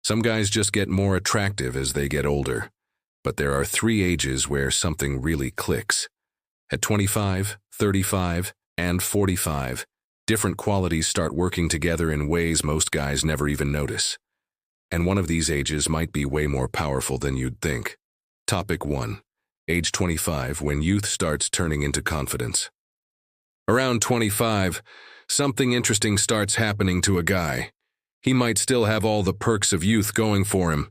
Some guys just get more attractive as they get older, but there are 3 ages where something really clicks. At 25, 35, and 45, different qualities start working together in ways most guys never even notice. And one of these ages might be way more powerful than you'd think. Topic 1. Age 25, when youth starts turning into confidence. Around 25, something interesting starts happening to a guy. He might still have all the perks of youth going for him,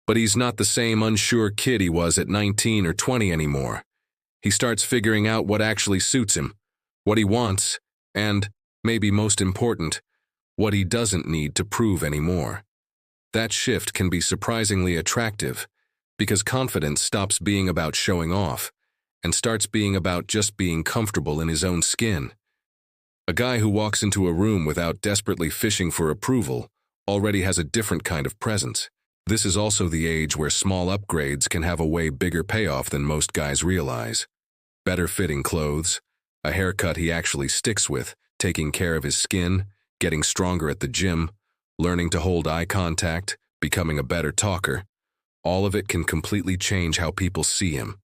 but he's not the same unsure kid he was at 19 or 20 anymore. He starts figuring out what actually suits him, what he wants, and, maybe most important, what he doesn't need to prove anymore. That shift can be surprisingly attractive, because confidence stops being about showing off and starts being about just being comfortable in his own skin. A guy who walks into a room without desperately fishing for approval already has a different kind of presence. This is also the age where small upgrades can have a way bigger payoff than most guys realize. Better fitting clothes, a haircut he actually sticks with, taking care of his skin, getting stronger at the gym, learning to hold eye contact, becoming a better talker. All of it can completely change how people see him.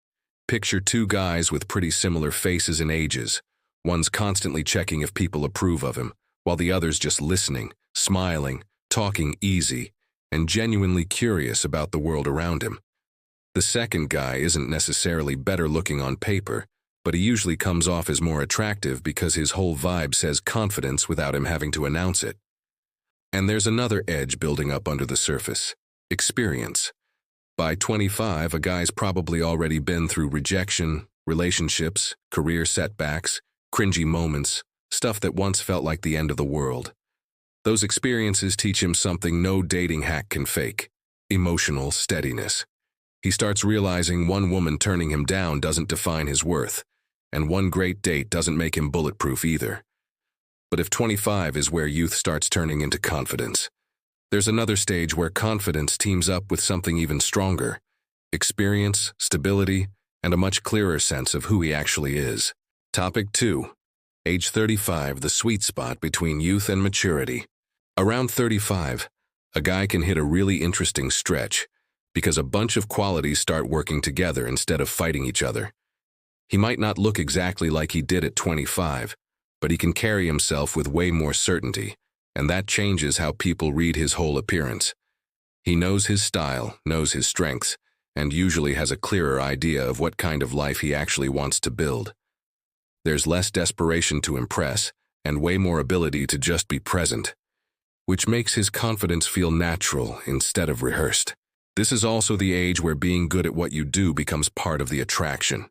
Picture 2 guys with pretty similar faces and ages. One's constantly checking if people approve of him, while the other's just listening, smiling, talking easy, and genuinely curious about the world around him. The second guy isn't necessarily better looking on paper, but he usually comes off as more attractive because his whole vibe says confidence without him having to announce it. And there's another edge building up under the surface: experience. By 25, a guy's probably already been through rejection, relationships, career setbacks, cringy moments, stuff that once felt like the end of the world. Those experiences teach him something no dating hack can fake: emotional steadiness. He starts realizing one woman turning him down doesn't define his worth, and one great date doesn't make him bulletproof either. But if 25 is where youth starts turning into confidence, there's another stage where confidence teams up with something even stronger: experience, stability, and a much clearer sense of who he actually is. Topic 2. Age 35, the sweet spot between youth and maturity. Around 35, a guy can hit a really interesting stretch because a bunch of qualities start working together instead of fighting each other. He might not look exactly like he did at 25, but he can carry himself with way more certainty, and that changes how people read his whole appearance. He knows his style, knows his strengths, and usually has a clearer idea of what kind of life he actually wants to build. There's less desperation to impress, and way more ability to just be present, which makes his confidence feel natural instead of rehearsed. This is also the age where being good at what you do becomes part of the attraction.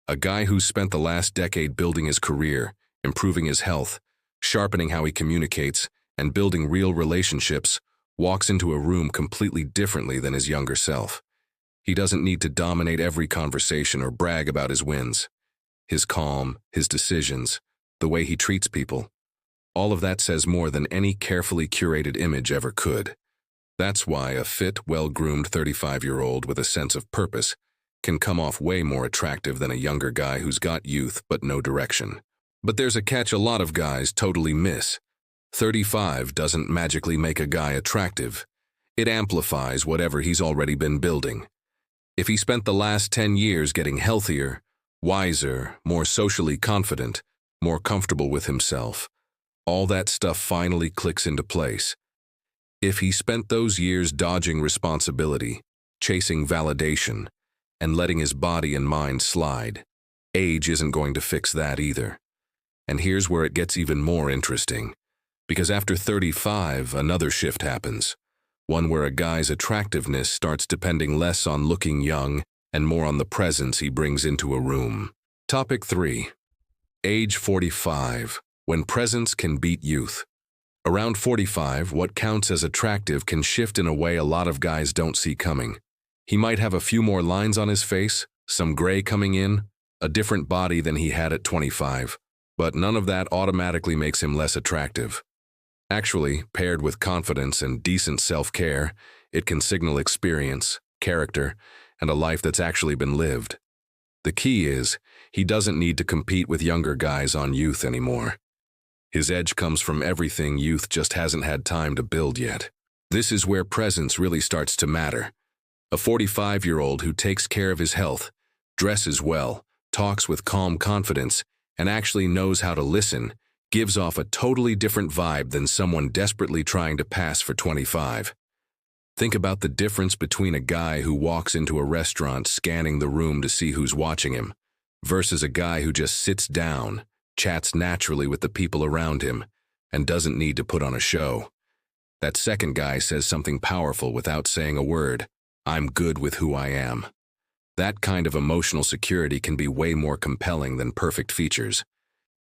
A guy who's spent the last decade building his career, improving his health, sharpening how he communicates, and building real relationships, walks into a room completely differently than his younger self. He doesn't need to dominate every conversation or brag about his wins. His calm, his decisions, the way he treats people, all of that says more than any carefully curated image ever could. That's why a fit, well-groomed 35-year-old with a sense of purpose can come off way more attractive than a younger guy who's got youth but no direction. But there's a catch a lot of guys totally miss. 35 doesn't magically make a guy attractive. It amplifies whatever he's already been building. If he spent the last 10 years getting healthier, wiser, more socially confident, more comfortable with himself, all that stuff finally clicks into place. If he spent those years dodging responsibility, chasing validation, and letting his body and mind slide, age isn't going to fix that either. And here's where it gets even more interesting. Because after 35, another shift happens. One where a guy's attractiveness starts depending less on looking young and more on the presence he brings into a room. Topic 3. Age 45, when presence can beat youth. Around 45, what counts as attractive can shift in a way a lot of guys don't see coming. He might have a few more lines on his face, some gray coming in, a different body than he had at 25, but none of that automatically makes him less attractive. Actually, paired with confidence and decent self-care, it can signal experience, character, and a life that's actually been lived. The key is, he doesn't need to compete with younger guys on youth anymore. His edge comes from everything youth just hasn't had time to build yet. This is where presence really starts to matter. A 45-year-old who takes care of his health, dresses well, talks with calm confidence, and actually knows how to listen, gives off a totally different vibe than someone desperately trying to pass for 25. Think about the difference between a guy who walks into a restaurant scanning the room to see who's watching him, versus a guy who just sits down, chats naturally with the people around him, and doesn't need to put on a show. That second guy says something powerful without saying a word. I'm good with who I am. That kind of emotional security can be way more compelling than perfect features.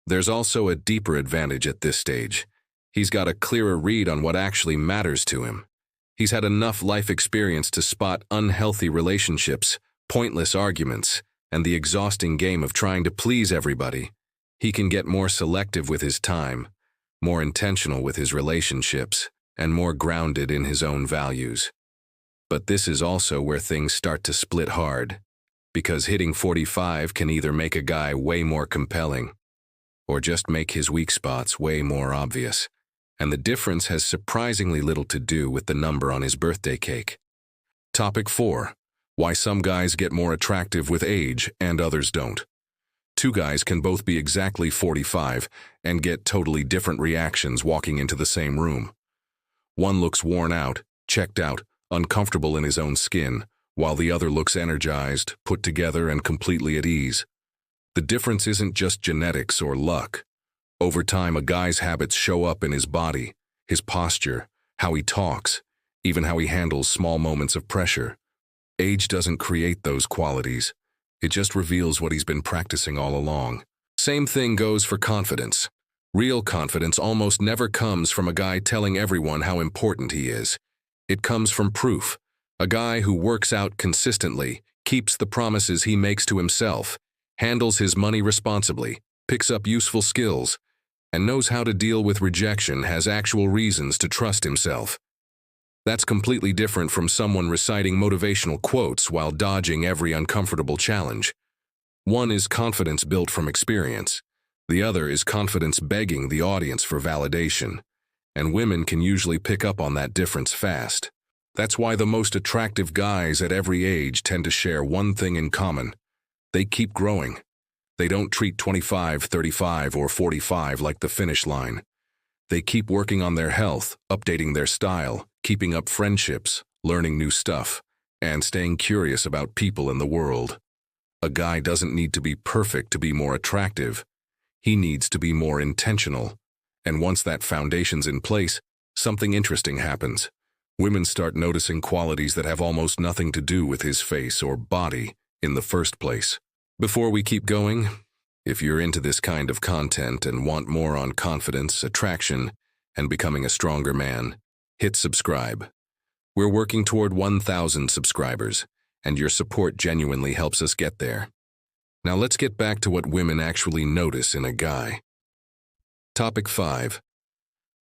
There's also a deeper advantage at this stage. He's got a clearer read on what actually matters to him. He's had enough life experience to spot unhealthy relationships, pointless arguments, and the exhausting game of trying to please everybody. He can get more selective with his time, more intentional with his relationships, and more grounded in his own values. But this is also where things start to split hard, because hitting 45 can either make a guy way more compelling, or just make his weak spots way more obvious. And the difference has surprisingly little to do with the number on his birthday cake. Topic 4. Why some guys get more attractive with age and others don't. Two guys can both be exactly 45 and get totally different reactions walking into the same room. One looks worn out, checked out, uncomfortable in his own skin, while the other looks energized, put together, and completely at ease. The difference isn't just genetics or luck. Over time, a guy's habits show up in his body, his posture, how he talks, even how he handles small moments of pressure. Age doesn't create those qualities. It just reveals what he's been practicing all along. Same thing goes for confidence. Real confidence almost never comes from a guy telling everyone how important he is. It comes from proof. A guy who works out consistently, keeps the promises he makes to himself, handles his money responsibly, picks up useful skills, and knows how to deal with rejection has actual reasons to trust himself. That's completely different from someone reciting motivational quotes while dodging every uncomfortable challenge. One is confidence built from experience. The other is confidence begging the audience for validation. And women can usually pick up on that difference fast. That's why the most attractive guys at every age tend to share one thing in common. They keep growing. They don't treat 25, 35, or 45 like the finish line. They keep working on their health, updating their style, keeping up friendships, learning new stuff, and staying curious about people in the world. A guy doesn't need to be perfect to be more attractive. He needs to be more intentional. And once that foundation's in place, something interesting happens. Women start noticing qualities that have almost nothing to do with his face or body in the first place. Before we keep going, if you're into this kind of content and want more on confidence, attraction, and becoming a stronger man, hit subscribe. We're working toward 1,000 subscribers, and your support genuinely helps us get there. Now let's get back to what women actually notice in a guy. Topic 5.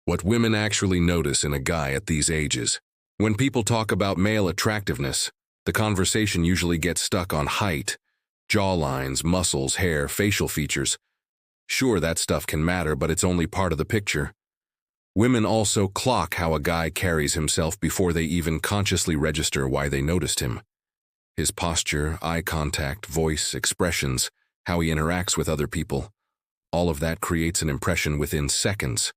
What women actually notice in a guy at these ages. When people talk about male attractiveness, the conversation usually gets stuck on height, jawlines, muscles, hair, facial features. Sure, that stuff can matter, but it's only part of the picture. Women also clock how a guy carries himself before they even consciously register why they noticed him. His posture, eye contact, voice, expressions, how he interacts with other people. All of that creates an impression within seconds.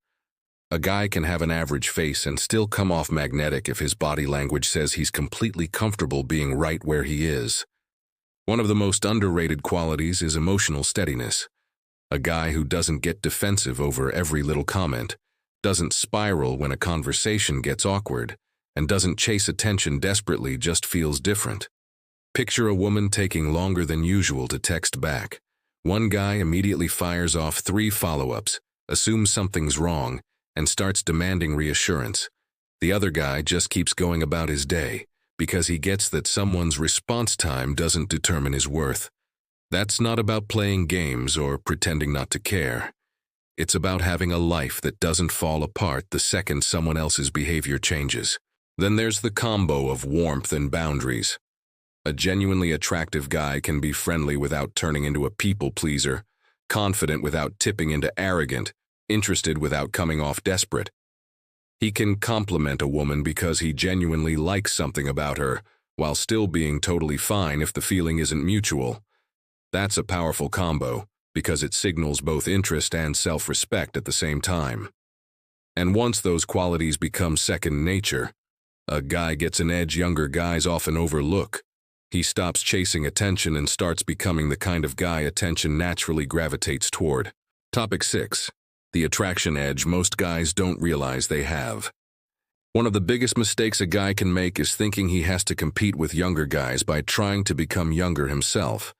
A guy can have an average face and still come off magnetic if his body language says he's completely comfortable being right where he is. One of the most underrated qualities is emotional steadiness. A guy who doesn't get defensive over every little comment, doesn't spiral when a conversation gets awkward, and doesn't chase attention desperately just feels different. Picture a woman taking longer than usual to text back. One guy immediately fires off 3 follow-ups, assumes something's wrong, and starts demanding reassurance. The other guy just keeps going about his day because he gets that someone's response time doesn't determine his worth. That's not about playing games or pretending not to care. It's about having a life that doesn't fall apart the second someone else's behavior changes. Then there's the combo of warmth and boundaries. A genuinely attractive guy can be friendly without turning into a people pleaser, confident without tipping into arrogant, interested without coming off desperate. He can compliment a woman because he genuinely likes something about her, while still being totally fine if the feeling isn't mutual. That's a powerful combo, because it signals both interest and self-respect at the same time. And once those qualities become second nature, a guy gets an edge younger guys often overlook. He stops chasing attention and starts becoming the kind of guy attention naturally gravitates toward. Topic 6. The attraction edge most guys don't realize they have. One of the biggest mistakes a guy can make is thinking he has to compete with younger guys by trying to become younger himself.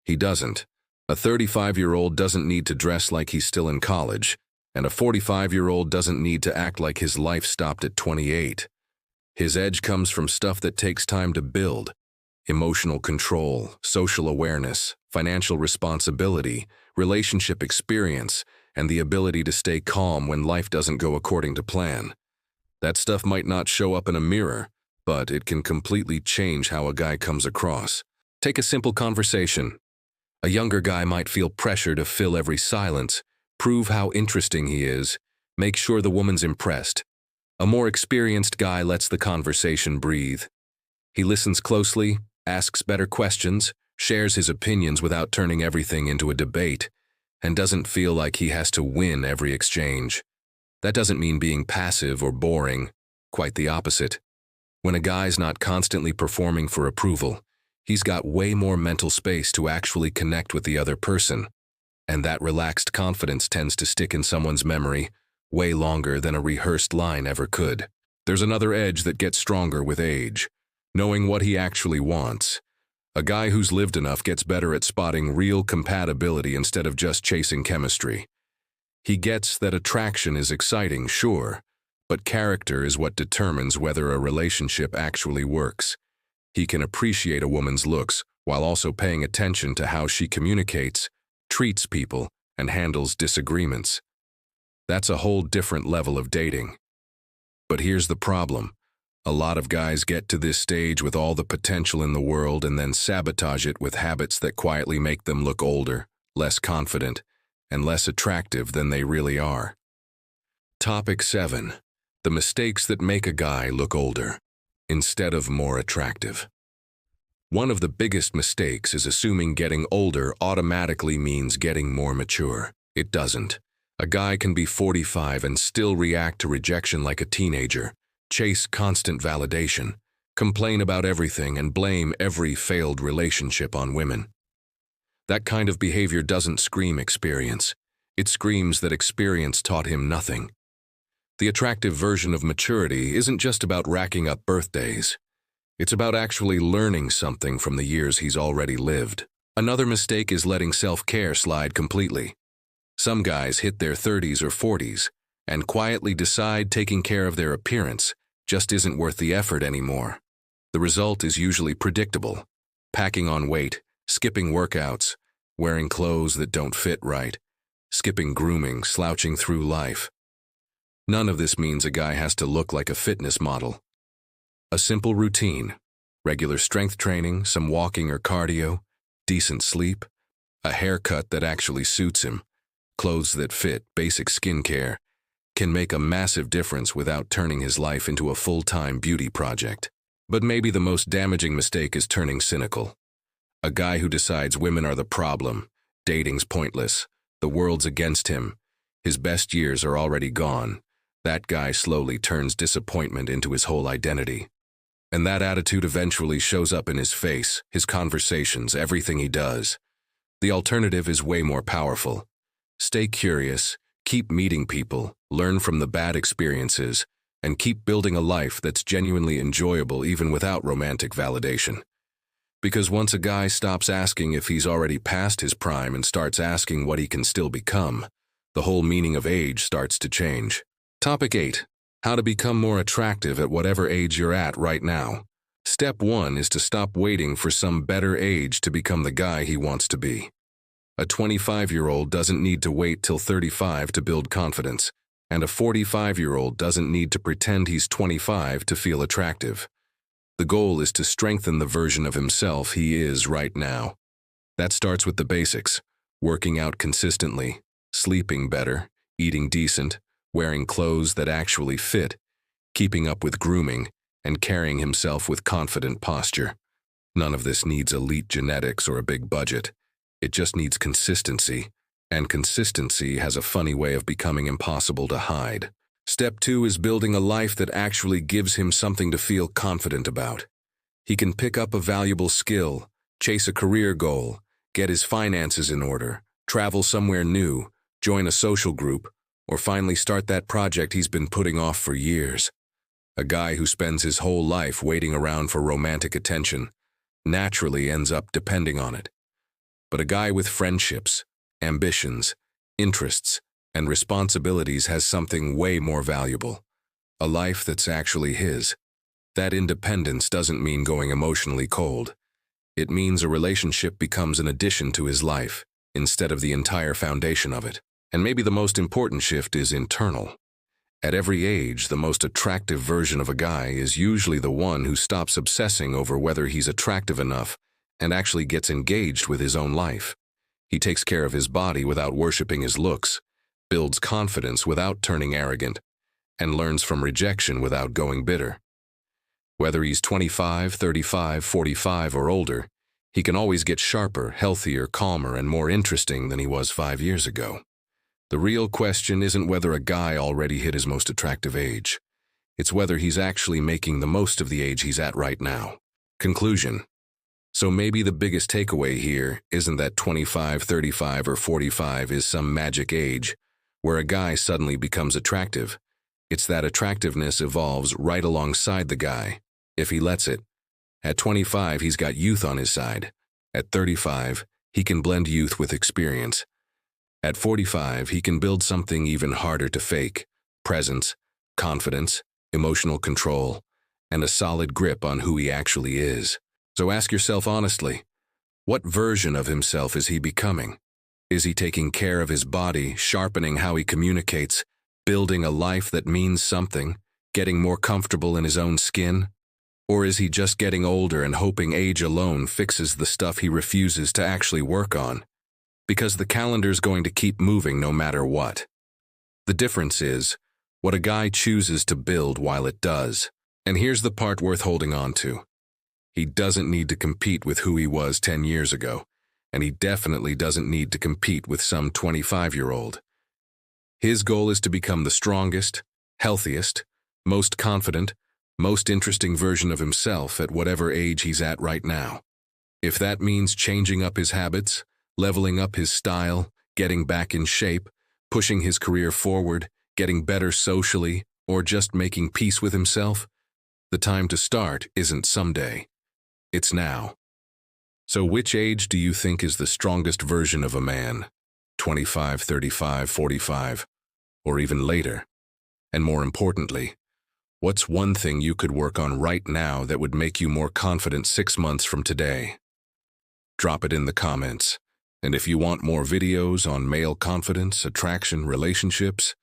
He doesn't. A 35-year-old doesn't need to dress like he's still in college, and a 45-year-old doesn't need to act like his life stopped at 28. His edge comes from stuff that takes time to build: emotional control, social awareness, financial responsibility, relationship experience, and the ability to stay calm when life doesn't go according to plan. That stuff might not show up in a mirror, but it can completely change how a guy comes across. Take a simple conversation. A younger guy might feel pressure to fill every silence, prove how interesting he is, make sure the woman's impressed. A more experienced guy lets the conversation breathe. He listens closely, asks better questions, shares his opinions without turning everything into a debate, and doesn't feel like he has to win every exchange. That doesn't mean being passive or boring, quite the opposite. When a guy's not constantly performing for approval, he's got way more mental space to actually connect with the other person, and that relaxed confidence tends to stick in someone's memory way longer than a rehearsed line ever could. There's another edge that gets stronger with age: knowing what he actually wants. A guy who's lived enough gets better at spotting real compatibility instead of just chasing chemistry. He gets that attraction is exciting, sure, but character is what determines whether a relationship actually works. He can appreciate a woman's looks while also paying attention to how she communicates, treats people, and handles disagreements. That's a whole different level of dating. But here's the problem. A lot of guys get to this stage with all the potential in the world and then sabotage it with habits that quietly make them look older, less confident, and less attractive than they really are. Topic 7. The mistakes that make a guy look older instead of more attractive. One of the biggest mistakes is assuming getting older automatically means getting more mature. It doesn't. A guy can be 45 and still react to rejection like a teenager, chase constant validation, complain about everything, and blame every failed relationship on women. That kind of behavior doesn't scream experience. It screams that experience taught him nothing. The attractive version of maturity isn't just about racking up birthdays. It's about actually learning something from the years he's already lived. Another mistake is letting self-care slide completely. Some guys hit their 30s or 40s and quietly decide taking care of their appearance just isn't worth the effort anymore. The result is usually predictable: packing on weight, skipping workouts, wearing clothes that don't fit right, skipping grooming, slouching through life. None of this means a guy has to look like a fitness model. A simple routine, regular strength training, some walking or cardio, decent sleep, a haircut that actually suits him, clothes that fit, basic skincare, can make a massive difference without turning his life into a full-time beauty project. But maybe the most damaging mistake is turning cynical. A guy who decides women are the problem, dating's pointless, the world's against him, his best years are already gone. That guy slowly turns disappointment into his whole identity. And that attitude eventually shows up in his face, his conversations, everything he does. The alternative is way more powerful. Stay curious, keep meeting people, learn from the bad experiences, and keep building a life that's genuinely enjoyable even without romantic validation. Because once a guy stops asking if he's already past his prime and starts asking what he can still become, the whole meaning of age starts to change. Topic 8. How to become more attractive at whatever age you're at right now. Step 1 is to stop waiting for some better age to become the guy he wants to be. A 25-year-old doesn't need to wait till 35 to build confidence, and a 45-year-old doesn't need to pretend he's 25 to feel attractive. The goal is to strengthen the version of himself he is right now. That starts with the basics: working out consistently, sleeping better, eating decent, wearing clothes that actually fit, keeping up with grooming, and carrying himself with confident posture. None of this needs elite genetics or a big budget. It just needs consistency, and consistency has a funny way of becoming impossible to hide. Step 2 is building a life that actually gives him something to feel confident about. He can pick up a valuable skill, chase a career goal, get his finances in order, travel somewhere new, join a social group, or finally start that project he's been putting off for years. A guy who spends his whole life waiting around for romantic attention naturally ends up depending on it. But a guy with friendships, ambitions, interests, and responsibilities has something way more valuable. A life that's actually his. That independence doesn't mean going emotionally cold. It means a relationship becomes an addition to his life, instead of the entire foundation of it. And maybe the most important shift is internal. At every age, the most attractive version of a guy is usually the one who stops obsessing over whether he's attractive enough and actually gets engaged with his own life. He takes care of his body without worshiping his looks, builds confidence without turning arrogant, and learns from rejection without going bitter. Whether he's 25, 35, 45, or older, he can always get sharper, healthier, calmer, and more interesting than he was 5 years ago. The real question isn't whether a guy already hit his most attractive age. It's whether he's actually making the most of the age he's at right now. Conclusion. So maybe the biggest takeaway here isn't that 25, 35, or 45 is some magic age where a guy suddenly becomes attractive. It's that attractiveness evolves right alongside the guy, if he lets it. At 25, he's got youth on his side. At 35, he can blend youth with experience. At 45, he can build something even harder to fake: presence, confidence, emotional control, and a solid grip on who he actually is. So ask yourself honestly, what version of himself is he becoming? Is he taking care of his body, sharpening how he communicates, building a life that means something, getting more comfortable in his own skin? Or is he just getting older and hoping age alone fixes the stuff he refuses to actually work on? Because the calendar's going to keep moving no matter what. The difference is what a guy chooses to build while it does. And here's the part worth holding on to. He doesn't need to compete with who he was 10 years ago, and he definitely doesn't need to compete with some 25-year-old. His goal is to become the strongest, healthiest, most confident, most interesting version of himself at whatever age he's at right now. If that means changing up his habits, leveling up his style, getting back in shape, pushing his career forward, getting better socially, or just making peace with himself, the time to start isn't someday. It's now. So which age do you think is the strongest version of a man? 25, 35, 45, or even later? And more importantly, what's one thing you could work on right now that would make you more confident 6 months from today? Drop it in the comments. And if you want more videos on male confidence, attraction, relationships,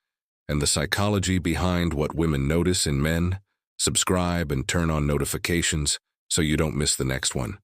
and the psychology behind what women notice in men, subscribe and turn on notifications so you don't miss the next one.